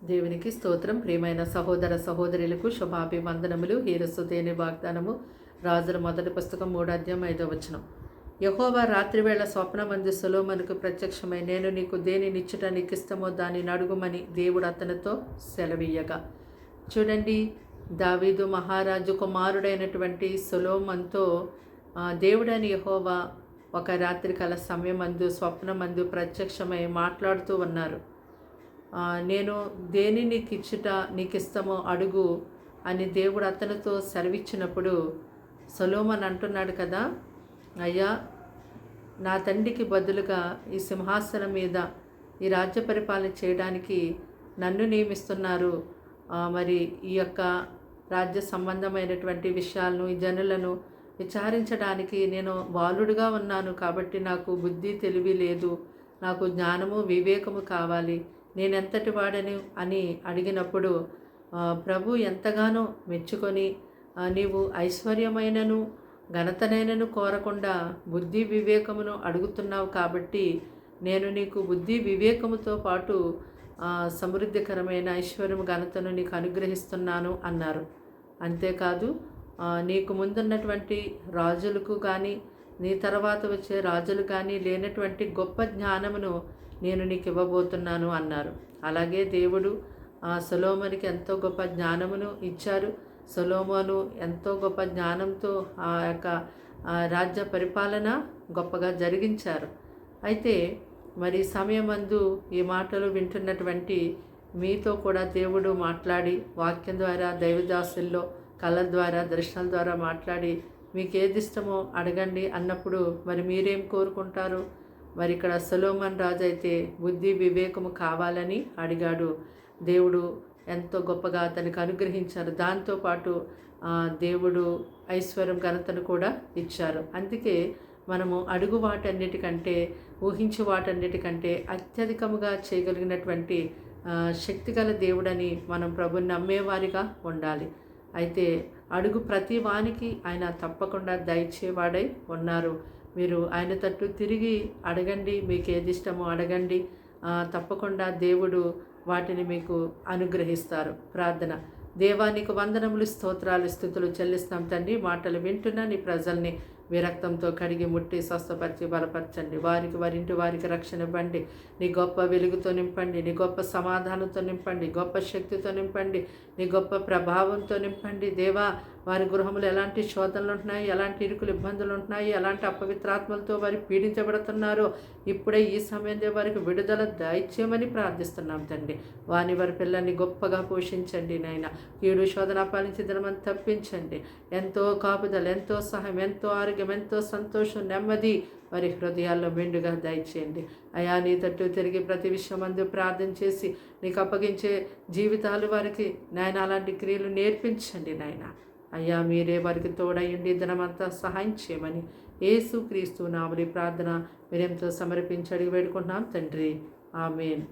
దేవునికి స్తోత్రం. ప్రియమైన సహోదర సహోదరులకు శుభాభివందనములు. హీరసుదేని వాగ్దానము రాజుల మొదటి పుస్తకం 3వ అధ్యాయం 5వ వచనం. యెహోవా రాత్రివేళ స్వప్నమందు సొలొమోనుకు ప్రత్యక్షమై, నేను నీకు దేనినిచ్చుట నీకిష్టమో దానిని అడుగుమని దేవుడు అతనితో సెలవీయగా. చూడండి, దావీదు మహారాజు కుమారుడైనటువంటి సొలొమోనుతో దేవుడైన యెహోవా ఒక రాత్రికాల సమయమందు స్వప్నమందు ప్రత్యక్షమై మాట్లాడుతూ ఉన్నారు. నేను దేని నీకు ఇచ్చుట నీకిష్టమో అడుగు అని దేవుడు అతనితో సెలవిచ్చినప్పుడు సొలొమోను అంటున్నాడు కదా, అయ్యా, నా తండ్రికి బదులుగా ఈ సింహాసనం మీద ఈ రాజ్య పరిపాలన చేయడానికి నన్ను నియమిస్తున్నారు. మరి ఈ యొక్క రాజ్య సంబంధమైనటువంటి విషయాలను, ఈ జనులను విచారించడానికి నేను బాలుడుగా ఉన్నాను. కాబట్టి నాకు బుద్ధి తెలివి లేదు, నాకు జ్ఞానము వివేకము కావాలి. నేనెంతటి వాడని అని అడిగినప్పుడు ప్రభు ఎంతగానో మెచ్చుకొని, నీవు ఐశ్వర్యమైనను ఘనతనైనను కోరకుండా బుద్ధి వివేకమును అడుగుతున్నావు కాబట్టి నేను నీకు బుద్ధి వివేకముతో పాటు సమృద్ధికరమైన ఐశ్వర్యము ఘనతను నీకు అనుగ్రహిస్తున్నాను అన్నారు. అంతేకాదు, నీకు ముందున్నటువంటి రాజులకు కానీ నీ తర్వాత వచ్చే రాజులు కానీ లేనటువంటి గొప్ప జ్ఞానమును నేను నీకు ఇవ్వబోతున్నాను అన్నారు. అలాగే దేవుడు సొలొమోనుకి ఎంతో గొప్ప జ్ఞానమును ఇచ్చారు. సొలొమోను ఎంతో గొప్ప జ్ఞానంతో ఆ యొక్క రాజ్య పరిపాలన గొప్పగా జరిగించారు. అయితే మరి సమయమందు ఈ మాటలు వింటున్నటువంటి మీతో కూడా దేవుడు మాట్లాడి వాక్యం ద్వారా, దైవదాసుల్లో కళ ద్వారా, దర్శనాల ద్వారా మాట్లాడి మీకు ఏది ఇష్టమో అడగండి అన్నప్పుడు మరి మీరేం కోరుకుంటారు? మరి ఇక్కడ సొలొమోను రాజు అయితే బుద్ధి వివేకము కావాలని అడిగాడు. దేవుడు ఎంతో గొప్పగా అతనికి అనుగ్రహించారు. దాంతోపాటు దేవుడు ఐశ్వర్యం ఘనతను కూడా ఇచ్చారు. అందుకే మనము అడుగు వాటన్నిటికంటే, ఊహించే వాటన్నిటికంటే అత్యధికముగా చేయగలిగినటువంటి శక్తిగల దేవుడని మనం ప్రభుని నమ్మేవారిగా ఉండాలి. అయితే అడుగు ప్రతి వానికి ఆయన తప్పకుండా దయచేవాడై ఉన్నారు. మీరు ఆయన తట్టు తిరిగి అడగండి, మీకు ఏది ఇష్టమో అడగండి, తప్పకుండా దేవుడు వాటిని మీకు అనుగ్రహిస్తారు. ప్రార్థన. దేవా, నీకు వందనములు, స్తోత్రాలు, స్తుతులు చెల్లిస్తాం తండ్రి. మాటలు వింటున్న నీ ప్రజల్ని మీ రక్తంతో కడిగి ముట్టి స్వస్థపరిచి బలపరచండి. వారింటి వారికి రక్షణ ఇవ్వండి. నీ గొప్ప వెలుగుతో నింపండి, నీ గొప్ప సమాధానంతో నింపండి, గొప్ప శక్తితో నింపండి, నీ గొప్ప ప్రభావంతో నింపండి. దేవా, వారి గృహంలో ఎలాంటి శోధనలు ఉంటున్నాయి, ఎలాంటి ఇరుకులు ఇబ్బందులు ఉంటున్నాయి, ఎలాంటి అపవిత్రాత్మలతో వారు పీడించబడుతున్నారో ఇప్పుడే ఈ సమయంలో వారికి విడుదల దయచేయమని ప్రార్థిస్తున్నాం తండ్రి. వారి పిల్లల్ని గొప్పగా పోషించండి నాయన. కీడు శోధన పాలించి దినమని తప్పించండి. ఎంతో కాపుదల, ఎంతో సహాయం, ఎంతో ఆరోగ్యం, ఎంతో సంతోషం, నెమ్మది వారి హృదయాల్లో మెండుగా దయచేయండి. అయా, నీ తట్టు తిరిగి ప్రతి విషయమందు ప్రార్థన చేసి నీకు అప్పగించే జీవితాలు వారికి నాయన అలాంటి క్రియలు నేర్పించండి నాయన. అయ్యా, మీరే వారికి తోడయ్యండి, దినమంతా సహాయం చేయమని యేసు క్రీస్తు నామములో ప్రార్థన మీరెంతో సమర్పించి అడిగి వేడుకుంటున్నాం తండ్రి. ఆమేన్.